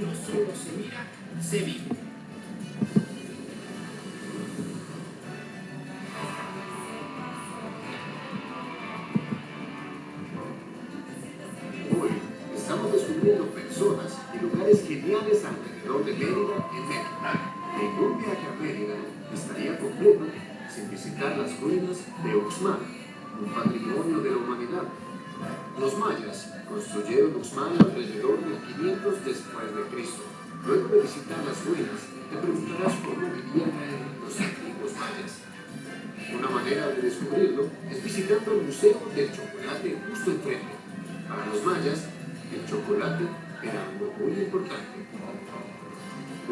no solo se mira, se vive. Hoy estamos descubriendo personas y lugares geniales alrededor de Mérida, en México. Ningún viaje a Mérida estaría completo sin visitar las ruinas de Uxmal, un patrimonio de la humanidad. Los mayas construyeron Uxmal alrededor de 500 después de Cristo. Luego de visitar las ruinas, te preguntarás cómo vivían los antiguos mayas. Una manera de descubrirlo es visitando el Museo del Chocolate justo enfrente. Para los mayas, el chocolate era algo muy importante.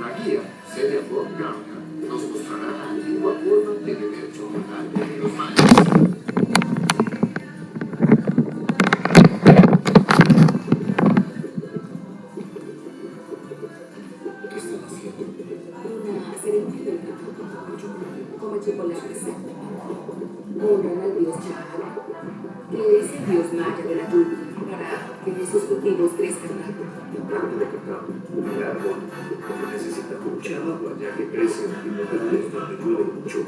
La guía, Celia von Gardner, nos mostrará la antigua forma de beber chocolate de los mayas. ¿Qué están haciendo? Una ceremonia del cacao con chocolate. Come chocolate seco. Honran al dios Chacal, que es el dios maya de la lluvia, para que sus cultivos crezcan rápido. El parte de cacao, el árbol, necesita mucha agua ya que crece en lugares donde llueve mucho.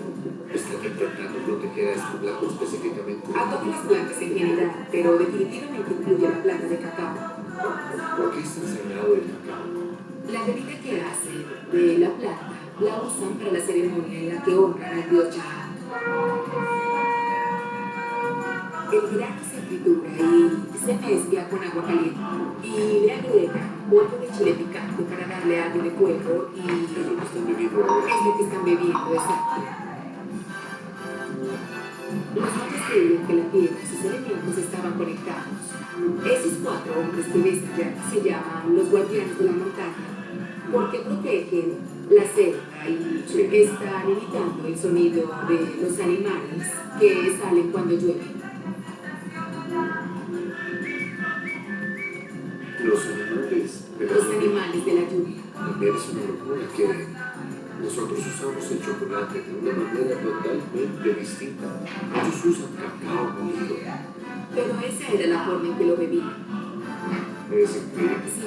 Están intentando proteger a esta planta específicamente. A todas las plantas en general, pero definitivamente incluye la planta de cacao. ¿Por qué es tan sagrado el cacao? La bebida que hacen de la planta la usan para la ceremonia en la que honran al dios Chacal. El grano se tritura y se mezcla con agua caliente y le agregan polvo de chile picante para darle algo de fuego y ¿Es lo que están bebiendo ahora? es lo que están bebiendo, exacto. Los mayas creían que la tierra y sus elementos estaban conectados. Esos 4 hombres que ves allá se llaman los guardianes de la montaña porque protegen la selva y están imitando el sonido de los animales que salen cuando llueve. Los animales de la Los animales de la lluvia. También es una locura que nosotros usamos el chocolate de una manera totalmente distinta. Ellos usan cacao molido. Pero esa era la forma en que lo bebían. Es increíble. Sí.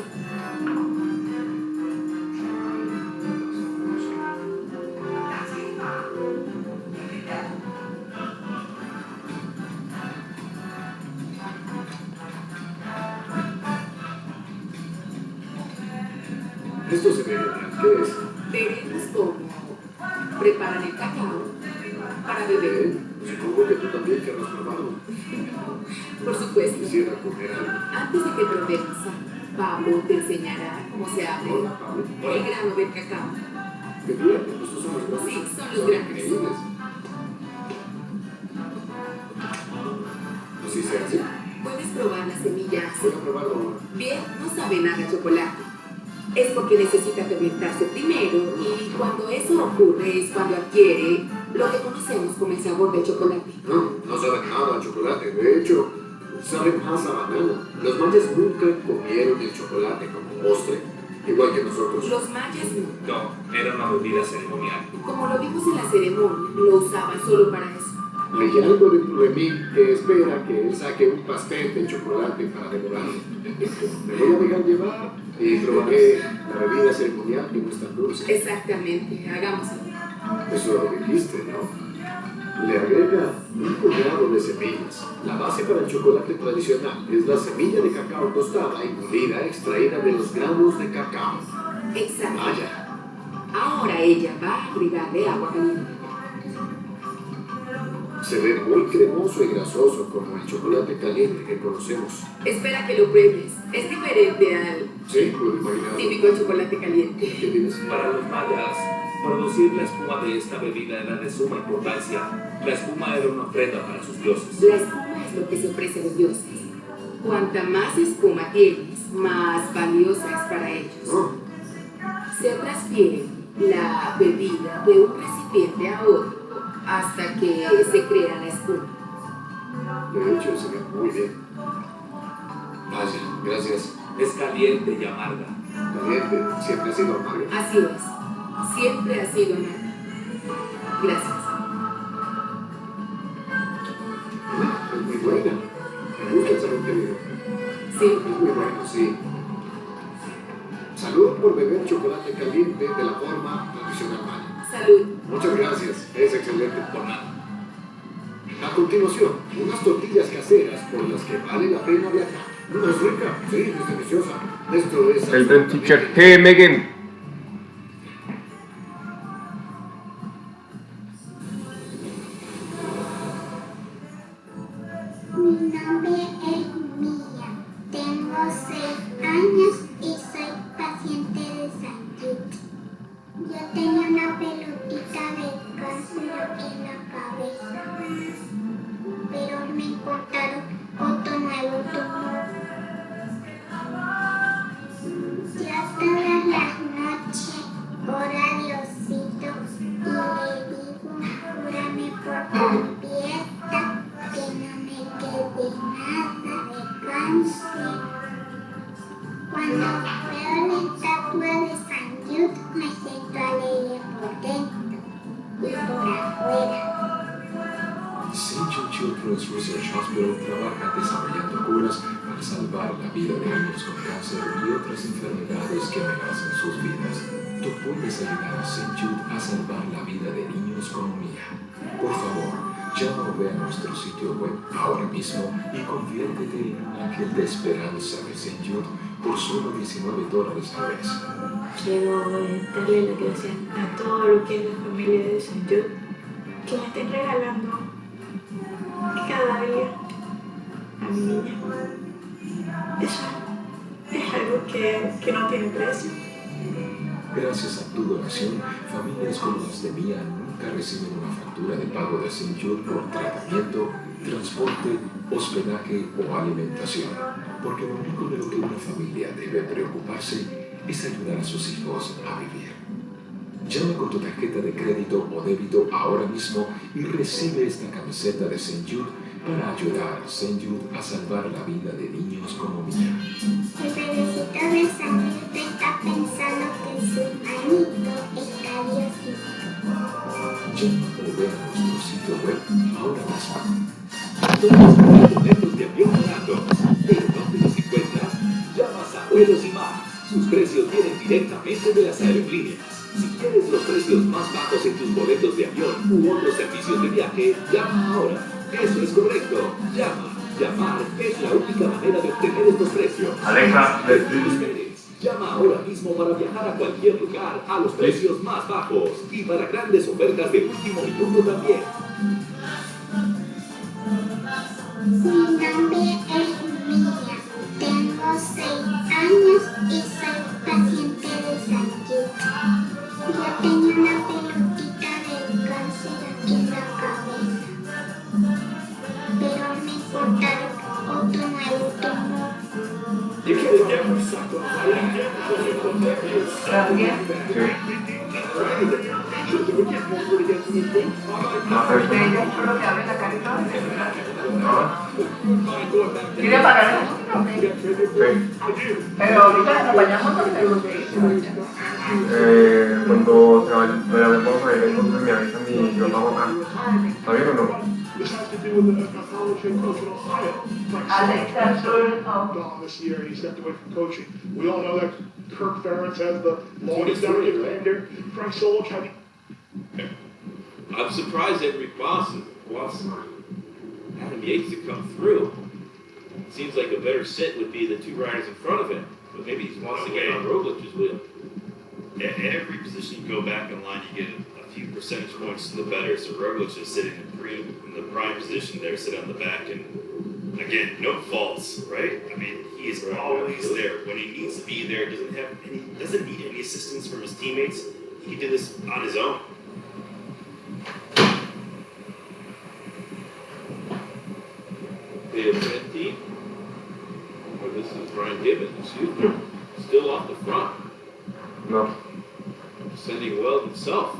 Esto se ve genial. ¿Qué es? Veremos cómo preparan el cacao para beber. Supongo que tú también querrás probarlo. Por supuesto. Quisiera comer algo. Antes de que probemos, Pablo te enseñará cómo se abre Hola, Pablo. el grano del cacao. Qué bien, estos son los granos. Sí, son los granos. Increíbles. ¿Así se hace? Puedes probar las semillas. Voy a probarlo ahora. Bien, no sabe nada a chocolate. Es porque necesita fermentarse primero y cuando eso ocurre es cuando adquiere lo que conocemos como el sabor del chocolate. No sabe nada a chocolate. De hecho, sabe más a banana. Los mayas nunca comieron el chocolate como postre, igual que nosotros. Los mayas no. No, era una bebida ceremonial. Como lo vimos en la ceremonia, lo usaban solo para eso. Hay algo dentro de mí que espera que él saque un pastel de chocolate para devorarlo. Me voy a dejar llevar y probaré la bebida ceremonial que no es tan dulce. Exactamente, hagámoslo. Eso lo dijiste, ¿no? Le agrega un puñado de semillas. La base para el chocolate tradicional es la semilla de cacao tostada y molida extraída de los granos de cacao. Exacto. Vaya. Ahora ella va a agregarle agua caliente. Se ve muy cremoso y grasoso como el chocolate caliente que conocemos. Espera que lo pruebes. Es diferente al Sí, puedo imaginar. típico chocolate caliente. ¿Qué tienes? Para los mayas, producir la espuma de esta bebida era de suma importancia. La espuma era una ofrenda para sus dioses. La espuma es lo que se ofrece a los dioses. Cuanta más espuma tienes, más valiosa es para ellos. Oh, Se transfiere la bebida de un recipiente a otro hasta que se crea la espuma. de hecho, se ve muy bien. Vaya, gracias. Es caliente y amarga. Caliente, siempre ha sido amarga. Así es. Siempre ha sido nada. Gracias. Es muy buena. Me gusta el sabor que digo. Sí. Es muy bueno, sí. Salud por chocolate caliente de la forma tradicional maya. Salud. Muchas gracias, es excelente. Por nada. A continuación, unas tortillas caseras por las que vale la pena viajar. ¿Es rica? Sí, es deliciosa. Esto es... El buen teacher. Hey, Megan. Mi nombre es Mía, tengo 6 años y soy paciente de Sanjit. Yo tenía una pelotita de cáncer aquí en la cabeza, pero me encontraron otro nuevo tumor. Ya todas las noches oro a Diosito y le digo, júrame por confianza que no me quede nada de cáncer. Cuando veo la estatua de San Jude me siento alegre por dentro y por afuera. St. Jude Children's Research Hospital trabaja desarrollando curas para salvar la vida de niños con cáncer y otras enfermedades que amenazan sus vidas. Tú puedes ayudar a St. Jude a salvar la vida de niños como Mía. Por favor, llama o ve a nuestro sitio web ahora mismo y conviértete en un ángel de esperanza de St. Jude por solo $19 al mes. Quiero darle las gracias a todo lo que es la familia de San Jude, que me estén regalando cada día a mi niña. Eso es algo que no tiene precio. Gracias a tu donación, familias como las de Mía nunca reciben una factura de pago de St. Jude por tratamiento, transporte, hospedaje o alimentación, porque lo único de lo que una familia debe preocuparse es ayudar a sus hijos a vivir. Llama con tu tarjeta de crédito o débito ahora mismo y recibe esta camiseta de St. Jude para ayudar a St. Jude a salvar la vida de niños como Mía. El bebecito de San Jude está pensando que su hermanito está Diosito. Llama o ve a nuestro sitio web ahora mismo. Todos los boletos de avión volando. Pero ¿dónde los encuentras? Llamas a Vuelos y Más. Sus precios vienen directamente de las aerolíneas. Si quieres los precios más bajos en tus boletos de avión u otros servicios de viaje, llama ahora. Eso es correcto. Llama. Llamar es la única manera de obtener estos precios. Alexa, Llama ahora mismo para viajar a cualquier lugar a los precios más bajos y para grandes ofertas de último minuto también. Mi nombre es Mía, tengo 6 años y soy paciente de San Jude. Yo tenía una pelotita de cáncer aquí en la cabeza, pero me encontraron otro nuevo tumor. ¿Quiere pagar el Pero ahorita acompañamos a cuando se vayamos a ir, entonces me avisan y yo vamos acá. ¿Está bien o no? This has to do with an college head coach in Ohio. This year, he stepped away from coaching. We all know that Kirk Ferentz has the longest downhill commander. Frank Solich had. I'm surprised that Rick wants Adam Yates to come through. It seems like a better sit would be the two riders in front of him, but maybe he wants to get on Roglic's wheel. At every position you go back in line, you get a few percentage points to the better. So Roglic's just sitting in the prime position there, sitting on the back, and again, no faults, right? I mean, he is always there when he needs to be there. Doesn't need any assistance from his teammates. He can do this on his own. Field 15. Or this is Brian Gibbons, excuse me. Still off the front. No. Sending Weld himself.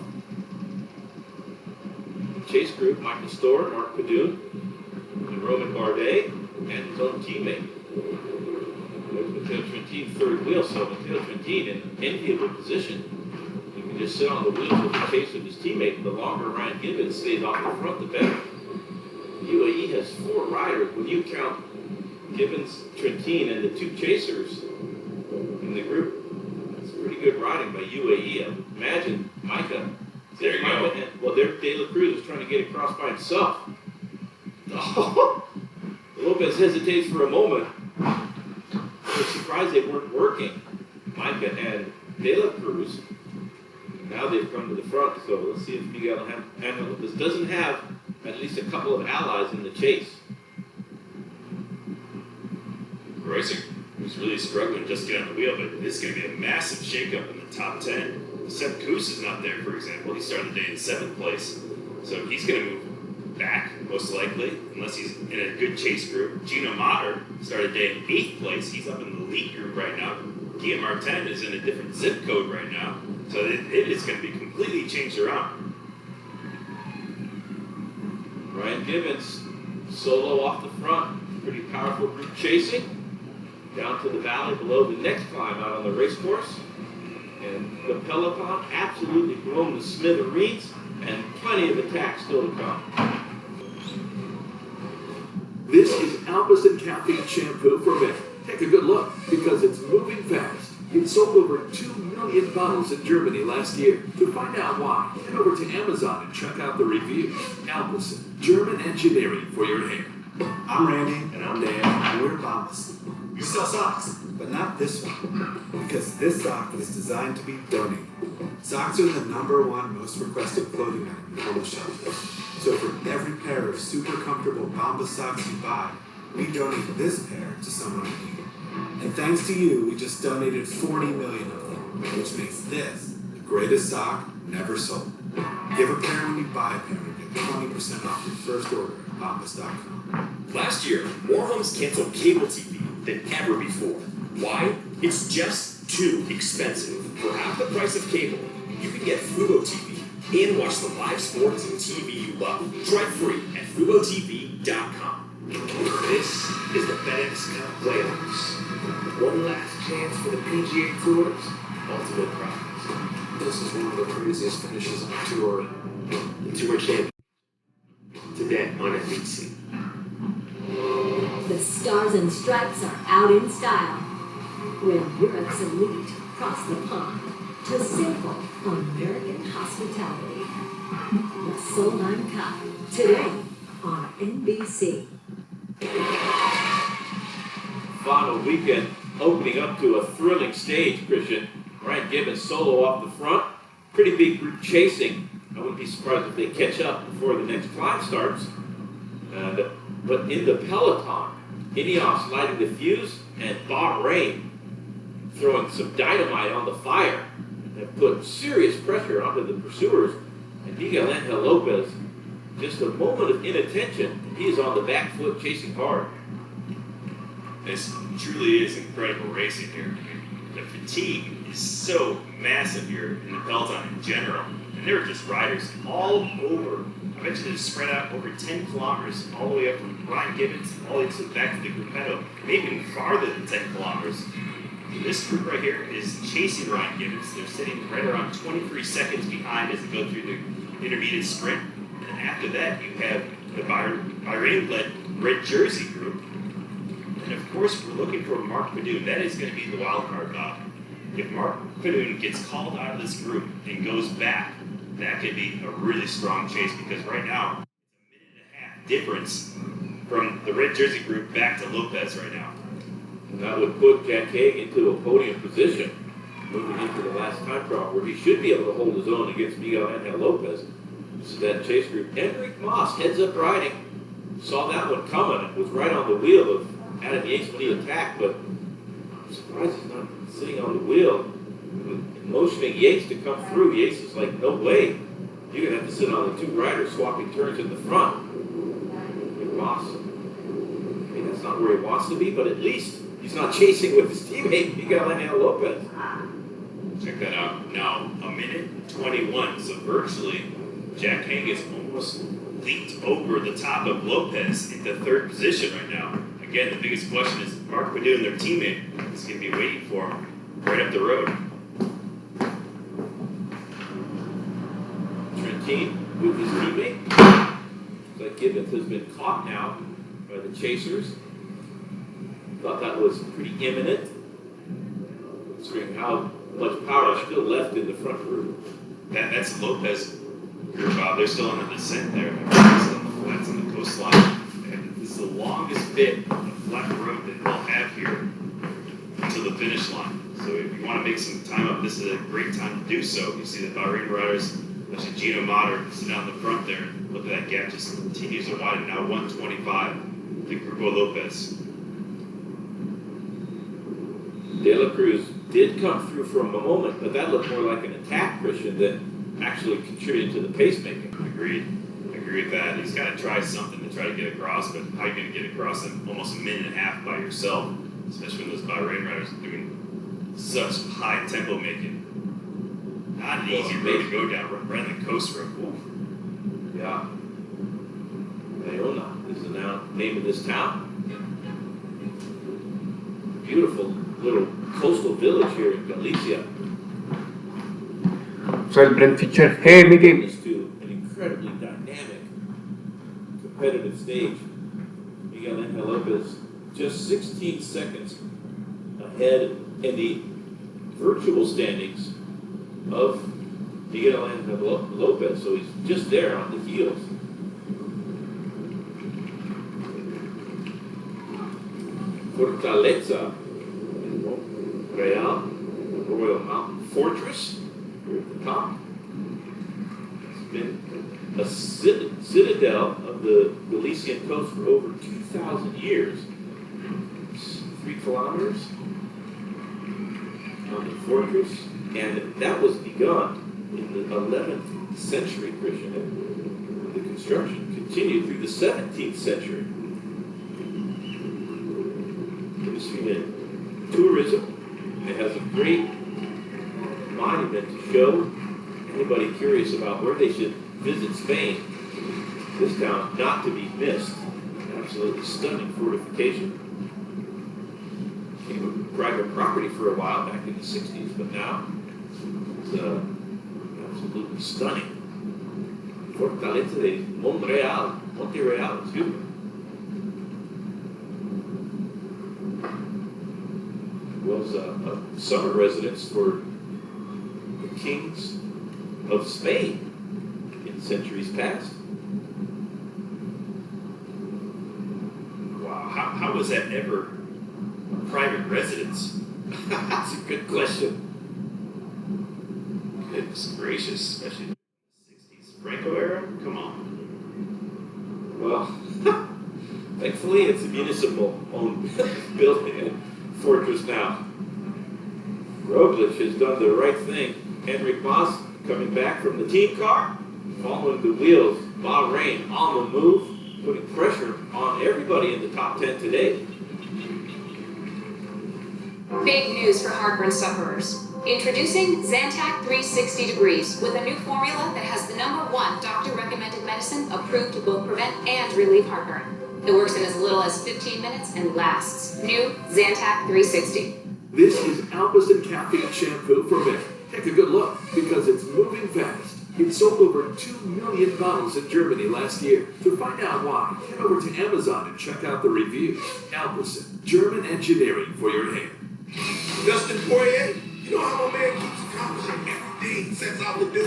Chase group, Michael Storr, Mark Padoon, and Roman Bardet, and his own teammate. There's Matteo Trentin, third wheel, so Matteo Trentin in an enviable position. He can just sit on the wheels with the chase with his teammate. The longer Ryan Gibbons stays off the front, the better. UAE has 4 riders. When you count Gibbons, Trentin, and the 2 chasers in the group, that's pretty good riding by UAE. Imagine Micah. There you go. Well, there De La Cruz is trying to get across by himself. Oh, Lopez hesitates for a moment. They're surprised they weren't working. Micah and De La Cruz. Now they've come to the front, so let's see if Miguel Angel Lopez doesn't have at least a couple of allies in the chase. Racing was really struggling just to get on the wheel, but this is going to be a massive shakeup in the top 10. Seb Kuss is not there, for example. He started the day in 7th place, so he's going to move back, most likely, unless he's in a good chase group. Gino Mater started the day in 8th place. He's up in the lead group right now. Guillaume Martin is in a different zip code right now, so it is going to be completely changed around. Ryan Gibbons solo off the front. Pretty powerful group chasing. Down to the valley below the next climb out on the race course. And the peloton absolutely blown to smithereens, and plenty of attack still to come. This is Alpecin Caffeine Shampoo for Men. Take a good look, because it's moving fast. It sold over 2 million bottles in Germany last year. To find out why, head over to Amazon and check out the reviews. Alpecin, German engineering for your hair. I'm Randy. And I'm Dan. And we're Bombas. We sell socks, but not this one. Because this sock is designed to be donated. Socks are the #1 most requested clothing item on the shelf. So for every pair of super comfortable Bombas socks you buy, we donate this pair to someone in need. And thanks to you, we just donated 40 million of them, which makes this the greatest sock never sold. Give a pair when you buy a pair and get 20% off your first order at Bombas.com. Last year, more homes canceled cable TV than ever before. Why? It's just too expensive. For half the price of cable, you can get Fubo TV and watch the live sports and TV you love. Try free at FuboTV.com. This is the FedEx Cup playoffs. One last chance for the PGA Tour's ultimate prize. This is one of the craziest finishes on tour. The Tour champion. Today on NBC. The Stars and Stripes are out in style. When Europe's elite cross the pond to sample American hospitality. The Solheim Cup, today on NBC. Final weekend opening up to a thrilling stage, Christian. Ryan Gibbons solo off the front. Pretty big group chasing. I wouldn't be surprised if they catch up before the next climb starts. But in the peloton, Ineos lighting the fuse and Bahrain throwing some dynamite on the fire have put serious pressure onto the pursuers. And Miguel Angel Lopez, just a moment of inattention, he is on the back foot chasing hard. This truly is incredible racing here. The fatigue is so massive here in the peloton in general. And there are just riders all over. I bet you they're spread out over 10 kilometers, all the way up from Ryan Gibbons, all the way to back to the Gruppetto, maybe even farther than 10 kilometers. This group right here is chasing Ryan Gibbons. They're sitting right around 23 seconds behind as they go through the intermediate sprint. And then after that, you have the Bahrain-led red jersey group. And of course, we're looking for Mark Padoon. That is going to be the wild card. If Mark Padoon gets called out of this group and goes back, that could be a really strong chase, because right now, it's a 1.5 minute difference from the red jersey group back to Lopez right now. And that would put Jack Haig into a podium position, moving into the last time trial, where he should be able to hold his own against Miguel Angel Lopez. This is that chase group. Enric Mas, heads up riding, saw that one coming and was right on the wheel of Adam Yates when he attacked, but I'm surprised he's not sitting on the wheel, motioning Yates to come through. Yates is like, no way. You're going to have to sit on the two riders swapping turns in the front. And Mas, I mean, that's not where he wants to be, but at least he's not chasing with his teammate, Miguel Angel Lopez. Check that out. Now, 1:21, so virtually, Jack Haig is almost leaped over the top of Lopez into 3rd position right now. Again, the biggest question is Mark Padoon, their teammate, is going to be waiting for him right up the road. Trentin with his teammate. Looks like Gibbons has been caught now by the chasers. Thought that was pretty imminent, considering how much power still left in the front group. That's Lopez group, Bob. They're still in the descent there. They're still on the flats on the coastline. And this is the longest bit of flat road that they'll have here until the finish line. So if you want to make some time up, this is a great time to do so. You see the Bahrain riders, especially Gino Mater, sitting down the front there. Look at that gap, just continues to widen. Now 125 to Grupo Lopez. De La Cruz did come through for a moment, but that looked more like an attack, Christian, than actually contributed to the pacemaking. Agreed. Agree with that. He's got to try something to try to get across, but how are you going to get across in almost a minute and a half by yourself, especially when those Bahrain riders are doing such high tempo making? Not an easy road to go down, right on the coast road. Ooh. Yeah. Bayona is the name of this town. Beautiful little coastal village here in Galicia. So el Brent Fischer G, Mickey. To an incredibly dynamic, competitive stage. Miguel Angel Lopez just 16 seconds ahead in the virtual standings of Miguel Angel Lopez, so he's just there on the heels. Fortaleza, Real, Royal Mountain Fortress, here at the top. It's been a citadel of the Galician coast for over 2,000 years. It's 3 kilometers on the fortress, and that was begun in the 11th century, Christian. The construction continued through the 17th century. Tourism. It has a great monument to show anybody curious about where they should visit Spain. This town not to be missed. Absolutely stunning fortification. Became a private property for a while back in the 60s, but now it's absolutely stunning. Fortaleza de Monterreal, excuse me. Was a summer residence for the kings of Spain in centuries past. Wow, how was that ever a private residence? That's a good question. Goodness gracious, especially in the 60s. Franco era? Come on. Well, thankfully it's a municipal-owned building and fortress now. Roglic has done the right thing. Henrik Mas coming back from the team car, following the wheels. Bahrain on the move, putting pressure on everybody in the top 10 today. Big news for heartburn sufferers. Introducing Zantac 360 Degrees with a new formula that has the #1 doctor-recommended medicine approved to both prevent and relieve heartburn. It works in as little as 15 minutes and lasts. New Zantac 360. This is Alpecin Caffeine Shampoo for men. Take a good look, because it's moving fast. It sold over 2 million bottles in Germany last year. To find out why, head over to Amazon and check out the reviews. Alpecin, German engineering for your hair. Dustin Poirier, you know how my man keeps accomplishing everything he sets out to do?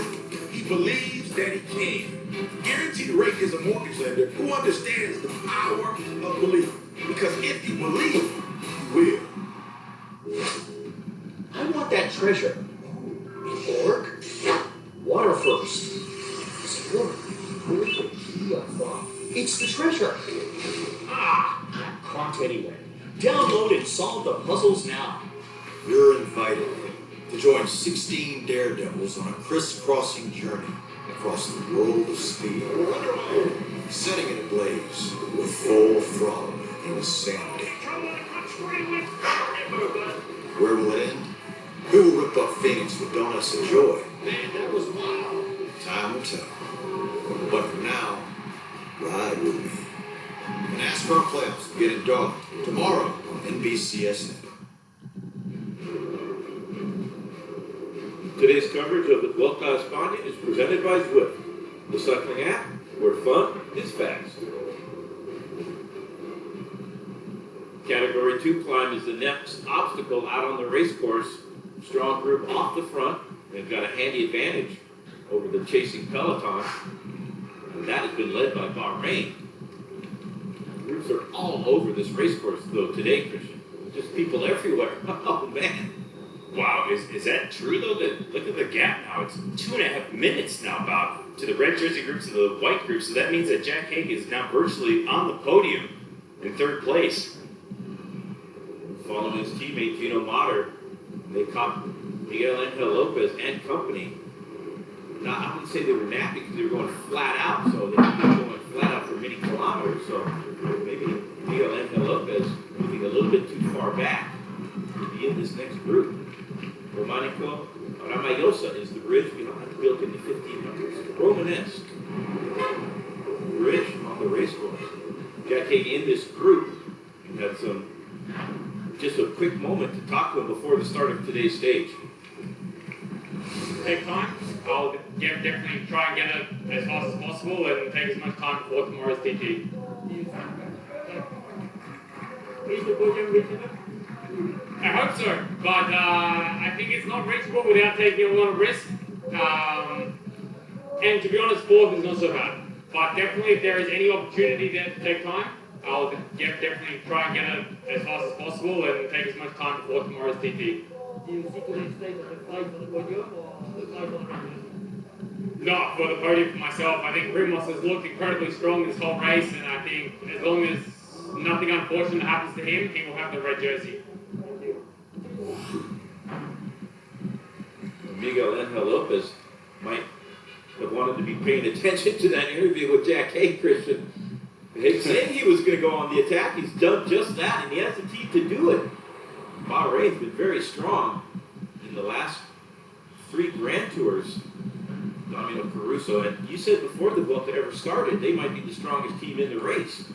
He believes that he can. Guaranteed Rate is a mortgage lender who understands the power of belief. Because if you believe, you will. I want that treasure. Orc? Water first. It's the treasure. Can't anyway. Download and solve the puzzles now. You're invited to join 16 daredevils on a crisscrossing journey across the world of speed, setting it ablaze with full throttle insanity. Where will it end? Who will rip up Phoenix with donuts and joy? Man, that was wild. Time will tell. But for now, ride with me. NASCAR playoffs begin in Darlington tomorrow on NBCSN. Today's coverage of the Vuelta a España is presented by Zwift, the cycling app where fun is fast. Category 2 climb is the next obstacle out on the race course. Strong group off the front. They've got a handy advantage over the chasing peloton. And that has been led by Bahrain. Groups are all over this race course, though, today, Christian. Just people everywhere. Oh, man. Wow, is that true, though? Look at the gap now. It's 2.5 minutes now, Bob, to the red jersey group, to the white group. So that means that Jack Haig is now virtually on the podium in 3rd place. Following his teammate, Gino Mater, they caught Miguel Angel Lopez and company. Now, I wouldn't say they were napping because they were going flat out, so they've been going flat out for many kilometers. So maybe Miguel Angel Lopez moving a little bit too far back to be in this next group. Romanico Ramayosa is the bridge built in the 1500s. Romanesque bridge on the race course. Jack Haig in this group. You had just a quick moment to talk to him before the start of today's stage. Take time. I'll definitely try and get it as fast as possible and take as much time before tomorrow's TT. I hope so, but I think it's not reachable without taking a lot of risk. And to be honest, 4th is not so bad. But definitely, if there is any opportunity there to take time, I'll definitely try and get it as fast as possible and take as much time before tomorrow's TT. Do you see today's stage as a fight for the podium or a fight for the record? Not for the podium for myself. I think Primos has looked incredibly strong this whole race, and I think as long as nothing unfortunate happens to him, he will have the red jersey. Miguel Angel Lopez might have wanted to be paying attention to that interview with Jack Haig, Christian. Haig saying he was going to go on the attack. He's done just that, and he has the team to do it. Bahrain's been very strong in the last 3 Grand Tours. Domino Caruso, and you said before the Vuelta ever started, they might be the strongest team in the race.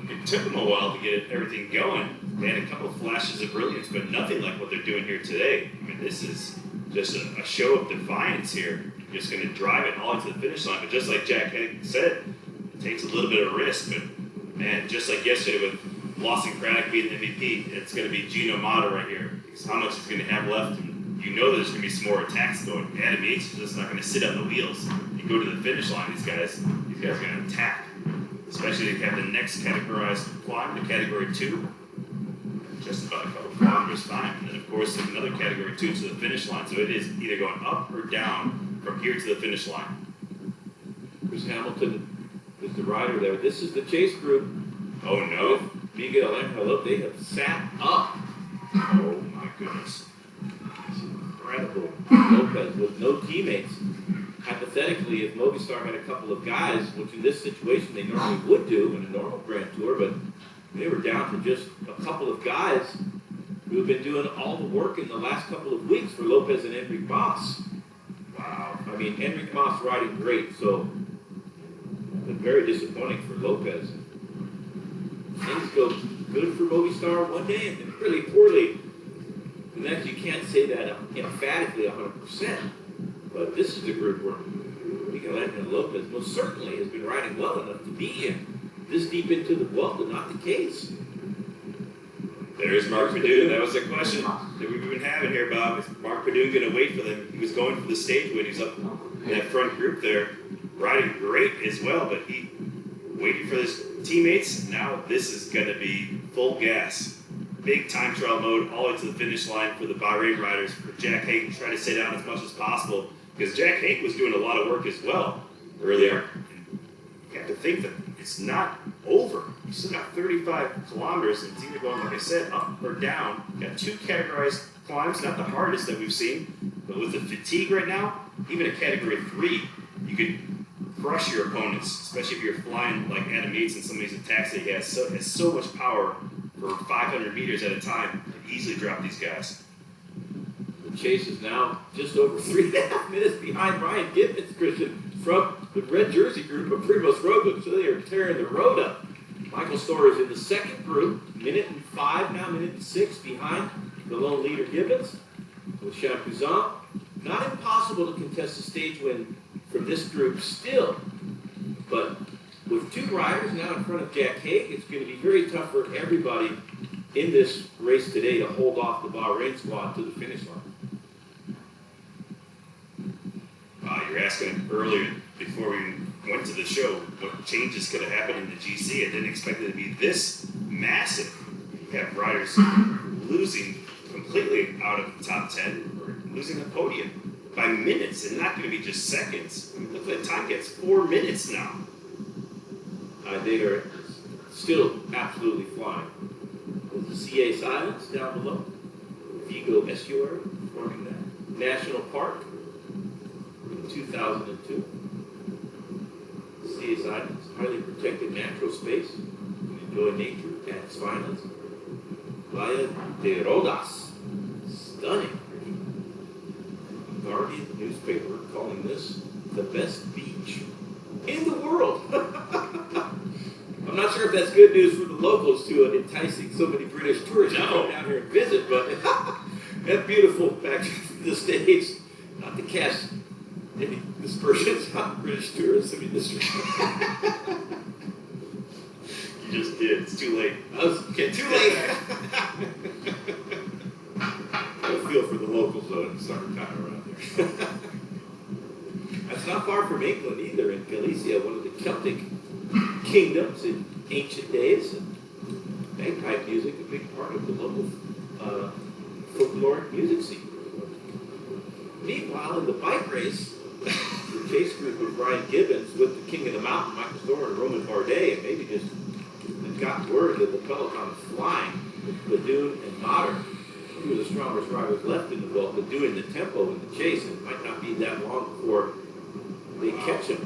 It took them a while to get everything going. They had a couple of flashes of brilliance, but nothing like what they're doing here today. I mean, this is just a show of defiance here. You're just going to drive it all into the finish line. But just like Jack Haig said, it takes a little bit of risk. But, man, just like yesterday with Lawson Craddock being the MVP, it's going to be Gino Mater right here. Because how much he's going to have left. And you know there's going to be some more attacks going. Adam Yates is just not going to sit on the wheels. You go to the finish line, these guys are going to attack. Especially if you have the next categorized climb, the category 2. Just about a couple kilometers time. And then, of course, there's another category 2 to the finish line. So it is either going up or down from here to the finish line. Chris Hamilton is the rider there. This is the chase group. Oh, no. With Miguel Angel Lopez, they have sat up. Oh, my goodness. It's incredible. Lopez with no teammates. Hypothetically, if Movistar had a couple of guys, which in this situation they normally would do in a normal Grand Tour, but they were down to just a couple of guys who have been doing all the work in the last couple of weeks for Lopez and Enric Mas. Wow. I mean, Enric Mas riding great, so been very disappointing for Lopez. Things go good for Movistar one day and then really poorly. The next, you can't say that emphatically 100%. But this is a group where Miguel Angel Lopez most certainly has been riding well enough to be in this deep into the Vuelta, not the case. There's Mark Padun. That was the question that we've been having here, Bob. Is Mark Padun going to wait for them? He was going for the stage when he's up in that front group there, riding great as well, but he waiting for his teammates. Now this is going to be full gas. Big time trial mode all the way to the finish line for the Bahrain riders, for Jack Haig to try to stay down as much as possible, because Jack Haig was doing a lot of work as well earlier. You have to think that it's not over. You still got 35 kilometers, and it's either going, like I said, up or down. You got 2 categorized climbs, not the hardest that we've seen, but with the fatigue right now, even a category 3, you could crush your opponents, especially if you're flying like Adam Yates and some of these attacks that he has so much power for 500 meters at a time, and easily drop these guys. The chase is now just over 3.5 minutes behind Ryan Gibbons, Christian, from the red jersey group of Primoz Roglic, so they are tearing the road up. Michael Storer is in the second group, minute and 5, now minute and 6 behind the lone leader Gibbons. With Champuzan, not impossible to contest a stage win from this group still, but with 2 riders now in front of Jack Haig, it's going to be very tough for everybody in this race today to hold off the Bahrain squad to the finish line? You're asking earlier, before we went to the show, what changes could have happened in the GC. I didn't expect it to be this massive. You have riders losing completely out of the top 10 or losing the podium by minutes, and not going to be just seconds. I mean, look at the time gets 4 minutes now. They are still absolutely flying. There's the CA Silence down below. Vigo Estuary forming that. National Park in 2002. CA Silence, highly protected natural space. You can enjoy nature at its finest. Playa de Rodas, stunning. Guardian newspaper calling this the best beach in the world. I'm not sure if that's good news for the locals to enticing so many British tourists to come down here and visit, but that's beautiful. Back to the States, not to cast any dispersions on British tourists. I mean, this. You just did. It's too late. Too late. I feel for the locals though in the summertime around here. That's not far from England either, in Galicia, one of the Celtic kingdoms in ancient days. And bagpipe music, a big part of the local folkloric music scene. Meanwhile, in the bike race, the chase group of Brian Gibbons with the King of the Mountain, Michael Storer and Roman Bardet, and maybe just got word that the peloton was flying with Badoon and Mater, two of the strongest riders left in the world, but doing the tempo in the chase, and it might not be that long before they catch him.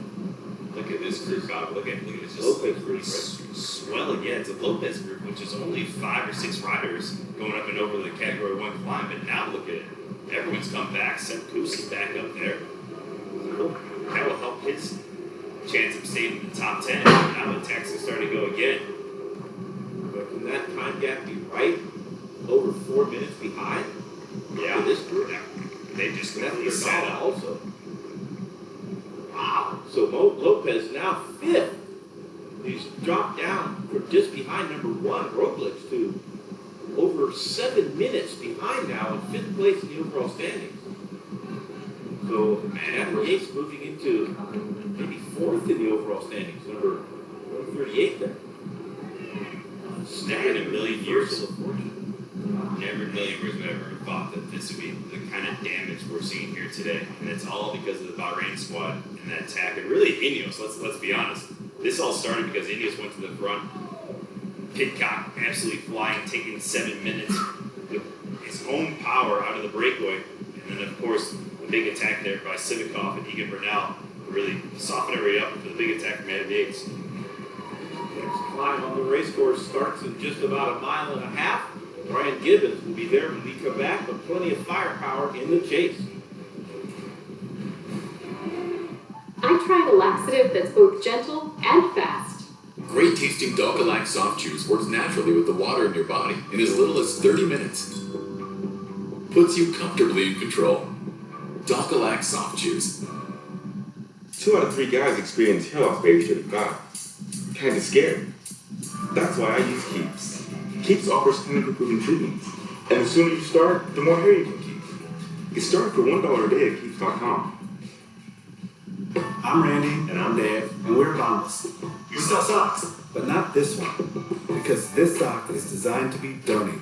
Look at this group, God. Look at it. It's just Lopez group, swelling. Yeah, it's a Lopez group, which is only 5 or 6 riders going up and over the Category 1 climb. But now look at it. Everyone's come back. Sepp Kuss is back up there. That will help his chance of staying in the top 10. Now the attacks will start to go again. But can that time gap be right? Over 4 minutes behind? Yeah. For this group? They just completely set up. Also. Wow. So Lopez now 5th. He's dropped down from just behind number 1, Roglic, to over 7 minutes behind now in 5th place in the overall standings. So Adam Yates moving into maybe 4th in the overall standings, number 138 there. Never in a million years. Never in a million years would I ever thought that this would be the kind of damage we're seeing here today. And it's all because of the Bahrain squad and that attack. And really Ineos, let's be honest. This all started because Ineos went to the front. Pidcock absolutely flying, taking 7 minutes with his own power out of the breakaway. And then of course the big attack there by Sivakov and Egan Bernal really softened everybody up for the big attack from Adam Yates. Next climb on the race course starts in just about 1.5 miles. Brian Gibbons will be there when we come back, but plenty of firepower in the chase. I tried a laxative that's both gentle and fast. Great tasting Dalgalac soft juice works naturally with the water in your body in as little as 30 minutes. Puts you comfortably in control. Dalgalac soft juice. 2 out of 3 guys experience hair loss very short of God. Kinda scary. That's why I use Keeps. Keeps offers clinical proven treatments. And the sooner you start, the more hair you can keep. Get started for $1 a day at Keeps.com. I'm Randy. And I'm Dave. And we're Bombas. We sell socks, but not this one. Because this sock is designed to be donated.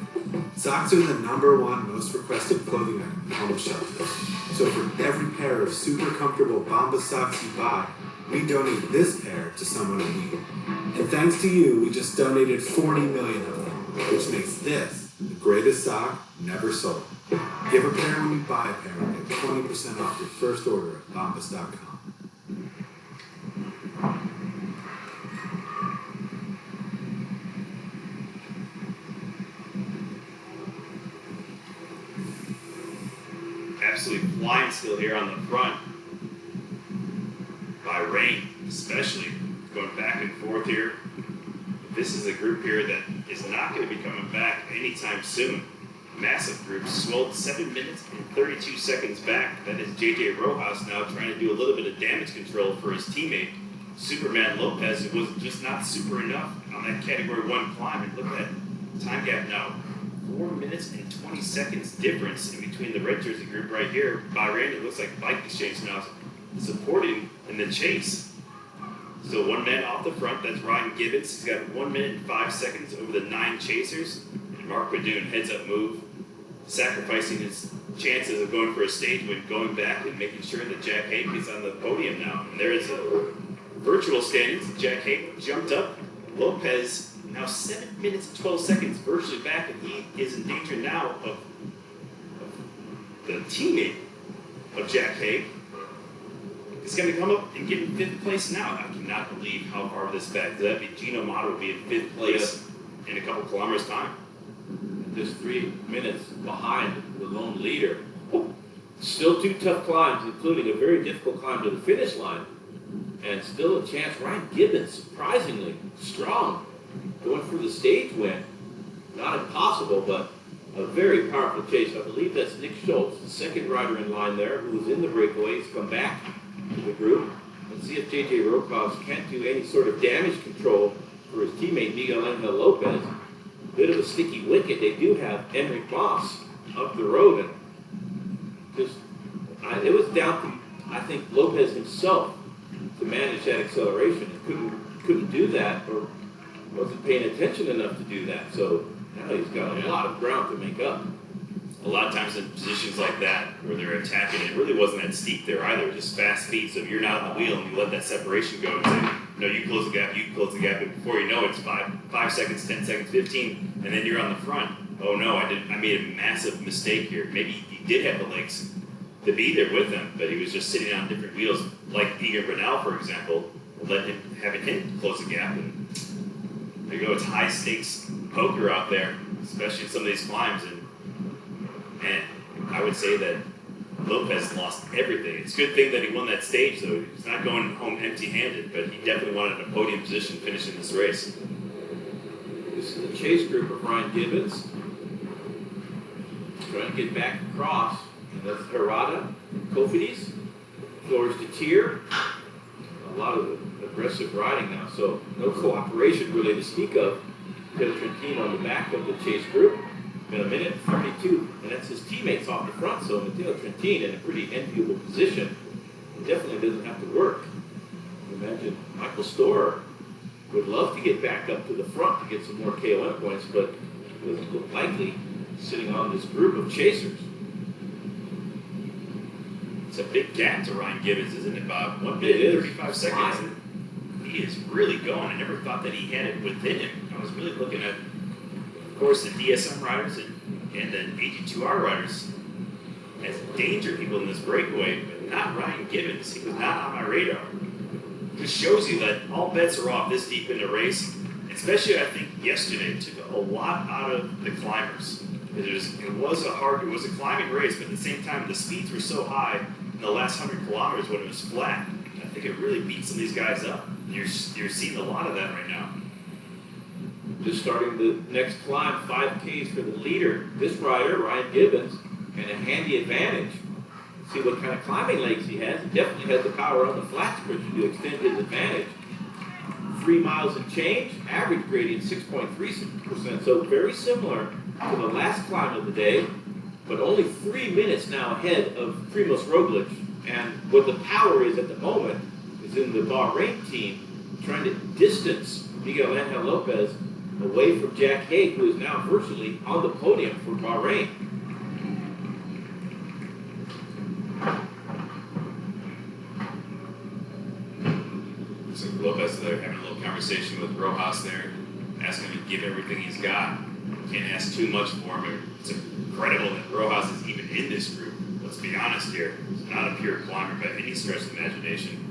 Socks are the #1 most requested clothing item in home shelters. So for every pair of super comfortable Bombas socks you buy, we donate this pair to someone in need. And thanks to you, we just donated 40 million of them, which makes this the greatest sock never sold. Give a pair when you buy a pair and get 20% off your first order at Bombas.com. Absolutely flying still here on the front. Bahrain, especially, going back and forth here. This is a group here that is not going to be coming back anytime soon. Massive group, swelled 7 minutes and 32 seconds back. That is JJ Rojas now trying to do a little bit of damage control for his teammate, Superman Lopez, who was just not super enough on that Category 1 climb. And look at that Time gap, no. 4 minutes and 20 seconds difference in between the red jersey group right here. Bahrain, it looks like bike exchange now supporting in the chase. So 1 man off the front, that's Ryan Gibbons. He's got 1 minute and 5 seconds over the 9 chasers. And Mark Badoon, heads up move, sacrificing his chances of going for a stage win, going back and making sure that Jack Haig is on the podium now. And there is a virtual standings. Jack Haig jumped up. Lopez now 7 minutes and 12 seconds virtually back, and he is in danger now of the teammate of Jack Haig. He's going to come up and get in 5th place now. I cannot believe how far this back. That'd be Gino Mata would be in 5th place in a couple kilometers time. Just 3 minutes behind the lone leader. Still 2 tough climbs, including a very difficult climb to the finish line. And still a chance. Ryan Gibbons, surprisingly strong, going for the stage win. Not impossible, but a very powerful chase. I believe that's Nick Schultz, the second rider in line there, who was in the breakaway. He's come back to the group. Let's see if J.J. Rokoff can't do any sort of damage control for his teammate Miguel Angel Lopez. Bit of a sticky wicket. They do have Enric Moss up the road, and just it was down to, I think, Lopez himself to manage that acceleration, and couldn't do that, or wasn't paying attention enough to do that. So now he's got a lot of ground to make up. A lot of times in positions like that where they're attacking, it really wasn't that steep there either, just fast speed. So if you're not on the wheel and you let that separation go and say, no, you close the gap, and before you know it, it's 5 seconds, 10 seconds, 15, and then you're on the front. Oh no, I made a massive mistake here. Maybe he did have the legs to be there with them, but he was just sitting on different wheels, like Egan Bernal, for example, having him close the gap. And there you go, it's high stakes poker out there, especially in some of these climbs. And man, I would say that Lopez lost everything. It's a good thing that he won that stage, though. He's not going home empty-handed, but he definitely wanted a podium position finishing this race. This is the chase group of Ryan Gibbons. Trying to get back across. And that's Harada, Kofidis, Flores de Tier. A lot of aggressive riding now, so no cooperation really to speak of. Pedro Trentino on the back of the chase group. In a minute 32, and that's his teammates off the front, so Matteo Trentin in a pretty enviable position. He definitely doesn't have to work. You imagine Michael Storer would love to get back up to the front to get some more KOM points, but doesn't look likely sitting on this group of chasers. It's a big gap to Ryan Gibbons, isn't it, Bob? 1 minute and 35 seconds. He is really going. I never thought that he had it within him. I was really looking at, of course, the DSM riders and the AG2R riders as danger people in this breakaway, but not Ryan Gibbons. He was not on my radar. Just shows you that all bets are off this deep in the race, especially, I think, yesterday. It took a lot out of the climbers. It was a climbing race, but at the same time, the speeds were so high in the last 100 kilometers when it was flat. I think it really beat some of these guys up. You're seeing a lot of that right now. Just starting the next climb, 5Ks for the leader. This rider, Ryan Gibbons, and a handy advantage. See what kind of climbing legs he has. He definitely has the power on the flat stretch to extend his advantage. 3 miles and change, average gradient 6.3%, so very similar to the last climb of the day, but only 3 minutes now ahead of Primoz Roglic. And what the power is at the moment is in the Bahrain team, trying to distance Miguel Angel Lopez away from Jack Haig, who is now virtually on the podium for Bahrain. So Lopez there having a little conversation with Rojas there, asking him to give everything he's got. Can't ask too much for him. It's incredible that Rojas is even in this group. Let's be honest here. He's not a pure climber by any stretch of the imagination.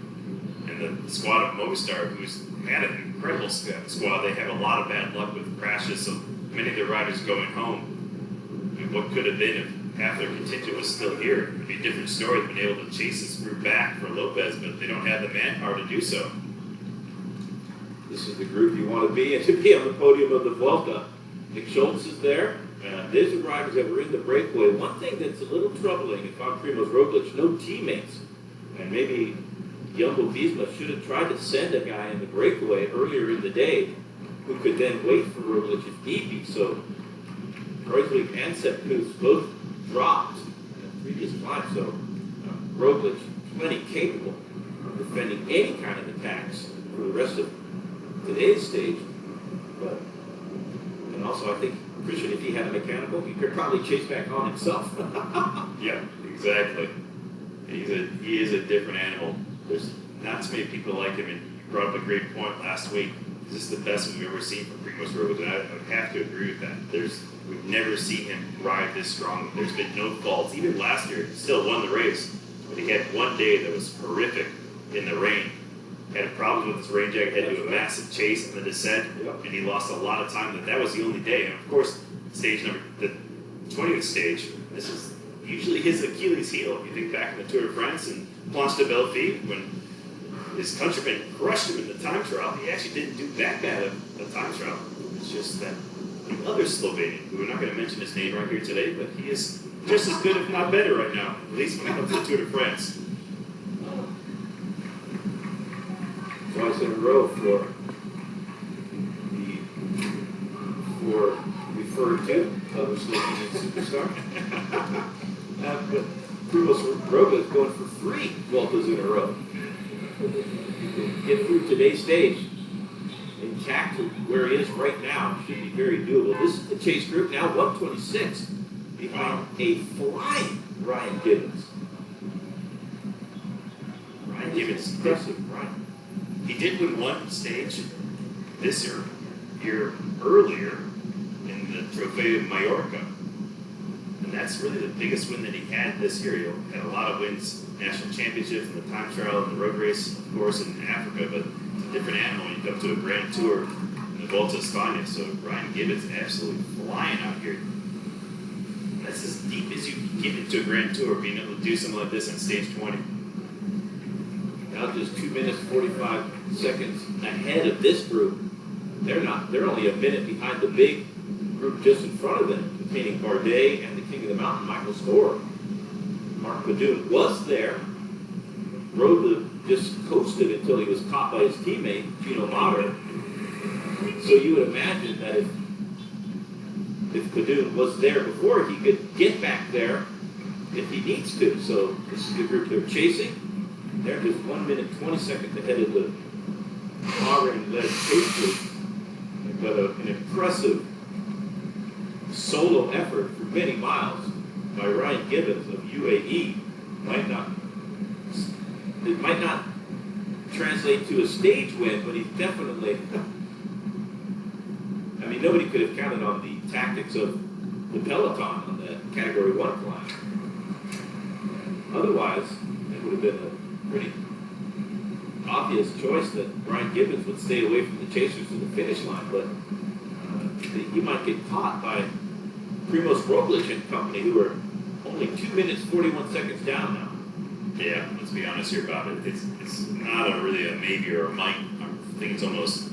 And the squad of Movistar, who's had an incredible squad, they have a lot of bad luck with crashes, so many of their riders going home. I mean, what could have been if half their contingent was still here? It would be a different story. They've been able to chase this group back for Lopez, but they don't have the manpower to do so. This is the group you want to be and to be on the podium of the Vuelta. Nick Schultz is there. There's the riders that were in the breakaway. One thing that's a little troubling, if I'm Primoz Roglic, no teammates. And maybe Jumbo Visma should have tried to send a guy in the breakaway earlier in the day. who could then wait for Roglic if need be. So Kreuzweg and Sepp Kuss both dropped in the previous climb. So Roglic, plenty capable of defending any kind of attacks for the rest of today's stage. But, and also I think, Christian, if he had a mechanical, he could probably chase back on himself. Yeah, exactly. He is a different animal. There's not too many people like him, and you brought up a great point last week. Is this the best we've ever seen from Primoz Roglic? And I would have to agree with that. We've never seen him ride this strong. There's been no faults. Even last year, he still won the race, but he had one day that was horrific in the rain. Had a problem with his rain jacket, had to do a massive chase in the descent, and he lost a lot of time. That was the only day. And of course, the 20th stage, this is usually his Achilles heel. If you think back in the Tour de France and Planche de Belleville, when his countrymen crushed him in the time trial, he actually didn't do that bad of a time trial. It's just that the other Slovenian, who we're not going to mention his name right here today, but he is just as good, if not better, right now, at least when it comes to the Tour de France. Twice in a row for referred to other Slovenian superstar. But Primoz Roglic going for 3 Vueltas in a row. Get through today's stage intact to where he is right now should be very doable. This is the chase group now, 126 behind a flying Ryan Gibbons. Ryan Gibbons, impressive, right? He did win one stage this year earlier in the Trofeo de Mallorca. And that's really the biggest win that he had this year. He had a lot of wins, national championships, and the time trial, and the road race, of course, in Africa, but it's a different animal when you come to a Grand Tour in the Volta a España. So Ryan Gibbons absolutely flying out here. That's as deep as you can get into a Grand Tour, being able to do something like this on stage 20. Now just 2 minutes, 45 seconds ahead of this group. They're only a minute behind the big group just in front of them, containing Bardet and the King of the Mountain, Michael Storer. Mark Padun was there. just coasted until he was caught by his teammate, Gino Mater. So you would imagine that if Padun was there before, he could get back there if he needs to. So this is the group they're chasing. They're just 1 minute, 20 seconds ahead of the Bahrain-led chase group. But an impressive solo effort for many miles by Ryan Gibbons of UAE it might not translate to a stage win, but he's definitely, I mean, nobody could have counted on the tactics of the peloton on the Category 1 climb. Otherwise, it would have been a pretty obvious choice that Ryan Gibbons would stay away from the chasers to the finish line, but he might get caught by Primoz Roglic and company, who are only 2 minutes, 41 seconds down now. Yeah, let's be honest here about it. It's not really a maybe or a might. I think it's almost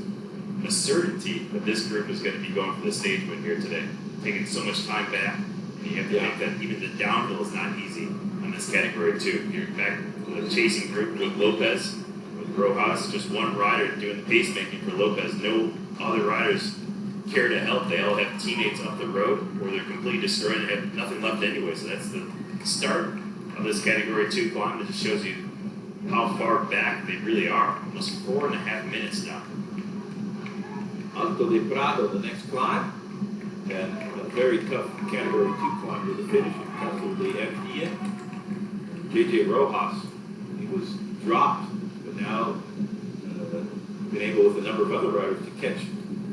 a certainty that this group is going to be going for the stage win here today. Taking so much time back, and you have to think that even the downhill is not easy on this Category 2. You're back with a chasing group with Lopez, with Rojas, just one rider doing the pacemaking for Lopez. No other riders care to help. They all have teammates up the road, or they're completely destroyed and have nothing left anyway. So that's the start of this Category 2 climb. That just shows you how far back they really are. Almost 4.5 minutes now. Alto de Prado, the next climb, and a very tough Category 2 climb to the finish in Castle de Erquilla. JJ Rojas, he was dropped, but now been able with a number of other riders to catch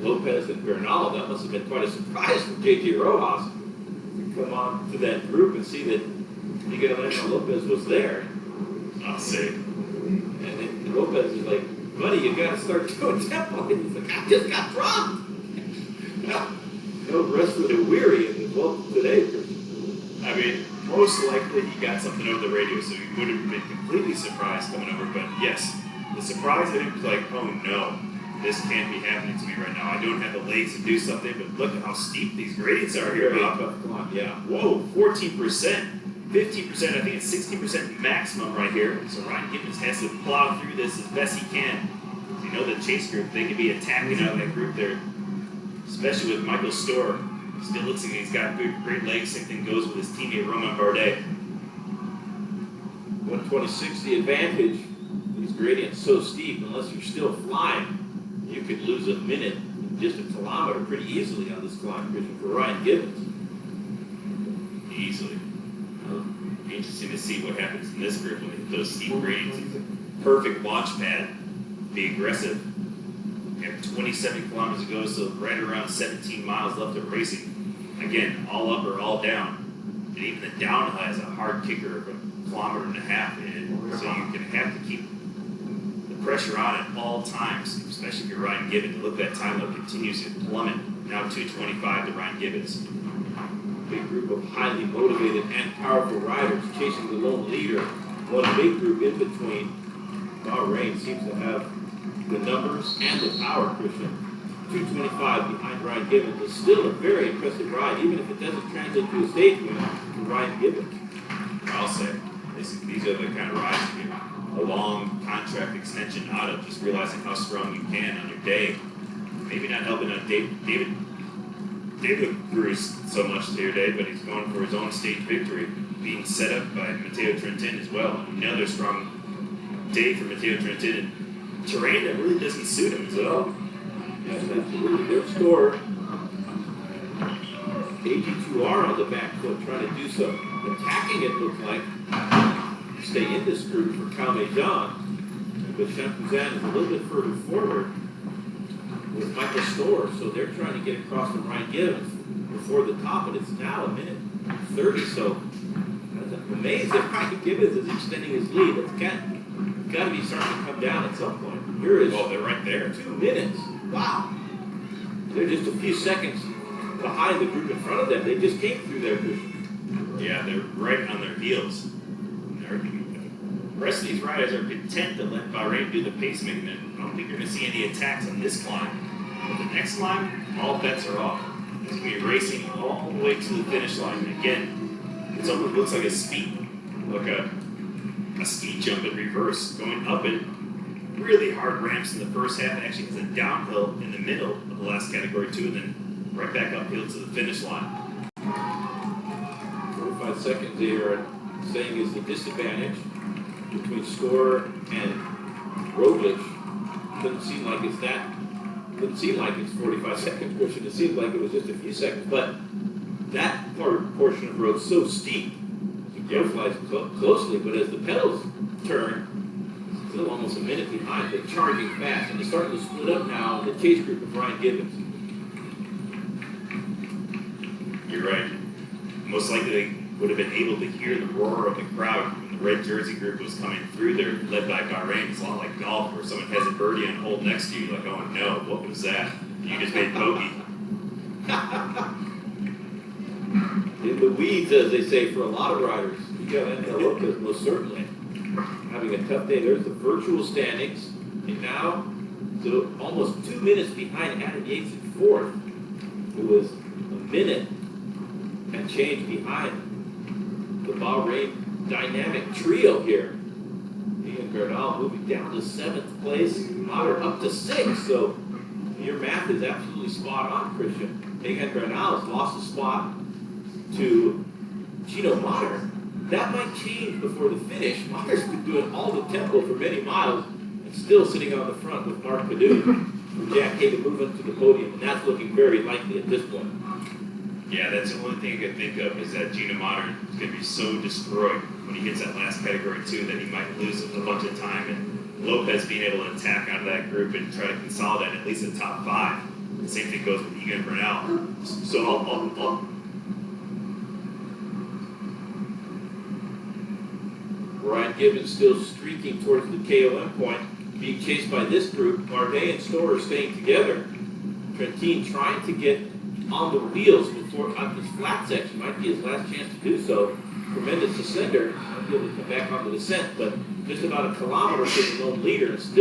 Lopez and Bernal. That must have been quite a surprise for JJ Rojas to come on to that group and see that Miguel Angel Lopez was there. I'll say. And then Lopez is like, buddy, you got to start doing tempo. And he's like, I just got dropped. No rest for the weary in the Vuelta today. I mean, most likely he got something over the radio, so he would have been completely surprised coming over. But yes, the surprise at him was like, oh no, this can't be happening to me right now. I don't have the legs to do something, but look at how steep these gradients are here. Yeah. Whoa, 14%. 15%, I think it's 60% maximum right here. So Ryan Gibbons has to plow through this as best he can. You know, the chase group, they could be attacking out of that group there especially with Michael Storr. Still looks like he's got great legs. Same thing goes with his teammate Roman Bardet. 126, the advantage. These gradients so steep, unless you're still flying, you could lose a minute, just a kilometer pretty easily on this climb, Christian, for Ryan Gibbons. Easily. It'll be interesting to see what happens in this group when they hit those steep gradients. Perfect launch pad. Be aggressive. We have 27 kilometers to go, so right around 17 miles left of racing. Again, all up or all down. And even the downhill has a hard kicker of 1.5 kilometers in it. So you're going to have to keep the pressure on at all times, especially if you're Ryan Gibbons. Look, that time though continues to plummet. Now 2:25 to Ryan Gibbons. Big group of highly motivated and powerful riders chasing the lone leader. One big group in between. Bahrain seems to have the numbers and the power, Christian. 2:25 behind Ryan Gibbons is still a very impressive ride, even if it doesn't translate to a stage win for Ryan Gibbons. I'll say, these are the kind of rides you get a long contract extension out of, just realizing how strong you can on your day. Maybe not helping on David Cruz so much today, but he's going for his own stage victory, being set up by Matteo Trentin as well. Another strong day for Matteo Trentin, and terrain that really doesn't suit him as well. Yes, that's a really good score. AG2R on the back foot trying to do some attacking, it looks like. Stay in this group for Calmejean. But Champuzan is a little bit further forward with Michael Storr, so they're trying to get across from Ryan Gibbons before the top, and it's now 1:30, so that's amazing. Ryan Gibbons is extending his lead. It's got to be starting to come down at some point. Here is they're right there. 2 minutes. Wow. They're just a few seconds behind the group in front of them. They just came through there. Yeah, they're right on their heels. The rest of these riders are content to let Bahrain do the pacemaking. I don't think you're going to see any attacks on this climb. But the next climb, all bets are off. It's going to be racing all the way to the finish line. Again, it almost looks like a ski jump in reverse, going up in really hard ramps in the first half. It actually has a downhill in the middle of the last category too, and then right back uphill to the finish line. 45 seconds they are saying is the disadvantage between Storr and Roglic. Doesn't seem like it's that. Doesn't seem like it's 45 seconds pushing. It seems like it was just a few seconds, but that portion of road so steep. He flies closely, but as the pedals turn, still almost a minute behind. They're charging fast, and they're starting to split up now in the chase group of Ryan Gibbons. You're right. Most likely they would have been able to hear the roar of the crowd when the red jersey group was coming through there, led by Bahrain. It's a lot like golf, where someone has a birdie on hold next to you, like, oh no, what was that? You just made bogey. In the weeds, as they say, for a lot of riders. Miguel Angel Lopez, most certainly having a tough day. There's the virtual standings. And now, so almost 2 minutes behind Adam Yates in fourth. It was a minute and change behind the Bahrain dynamic trio here. Ian Bernal moving down to 7th place. Mater up to 6th. So your math is absolutely spot on, Christian. Ian Bernal has lost a spot to Gino Mater. That might change before the finish. Mater's been doing all the tempo for many miles and still sitting on the front with Mark Padu for Jack Hay to move into the podium, and that's looking very likely at this point. Yeah, that's the only thing I can think of, is that Gino Mater is going to be so destroyed when he hits that last category too that he might lose a bunch of time, and Lopez being able to attack out of that group and try to consolidate at least the top 5. The same thing goes with Egan Bernal. So I'll Ryan Gibbons still streaking towards the KOM point, being chased by this group. Bardet and Storr are staying together. Trentin trying to get on the wheels before on this flat section. Might be his last chance to do so. Tremendous descender. Might be able to come back on the descent, but just about a kilometer to the lone leader, and still